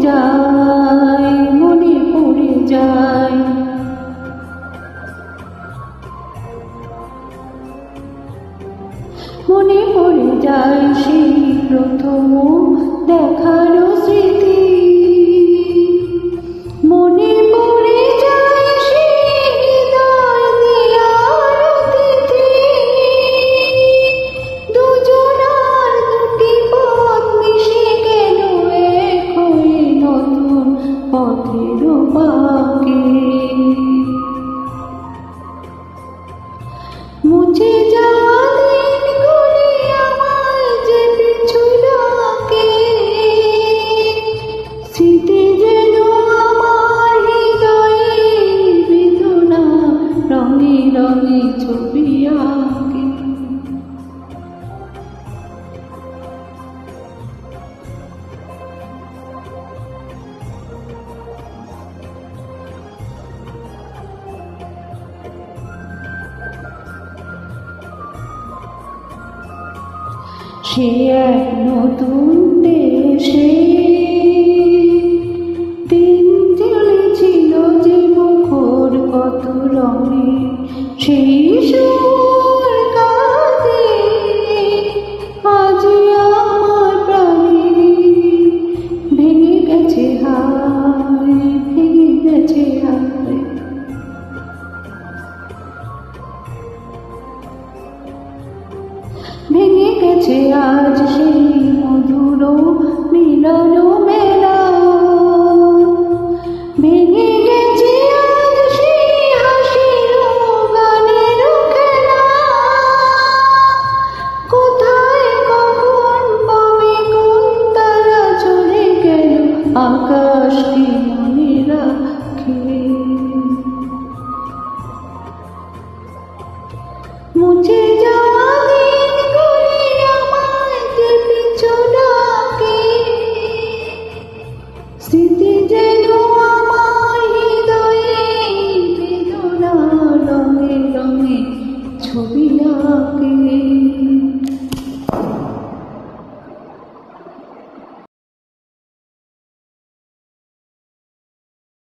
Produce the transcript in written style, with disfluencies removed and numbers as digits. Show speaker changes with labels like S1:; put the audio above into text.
S1: যায়, মনে পড়ে যায়। মনে পড়ে যায় সেই প্রথম দেখার স্মৃতি, মনে পড়ে যায় সেই হৃদয় দিয়ার অতিথি। দুজনার দুটি পথ মিশে গেল এক হয়ে নতুন পথের বাঁকে। মুছে যাওয়া দিনগুলি আমার যে পিছু ডাকে, স্মৃতি যেন আমার হৃদয়ে বেদনা রঙে রঙে ছবি আঁকে। সে এক নতুন দেশে দিন চলেছিল যে মুখর কত রঙে, সেই সুর কাঁদে আজ আমার প্রাণে। ভেঙে গেছে হায়, ভেঙে গেছে হায়, ভেঙে গেছে আজ সেই মধুর মিলন মেলা। ভেঙে গেছে আজ সেই হাসির গানের খেলা। কোথায় কখন পাবে কোন তারা চলে গেল, আকাশ কি মনে রাখে। মুছে যাওয়া দিনগুলি আমায় যে পিছু ডাকে, স্মৃতি যেন আমার হৃদয়ে বেদনা রঙে রঙে ছবি আঁকে।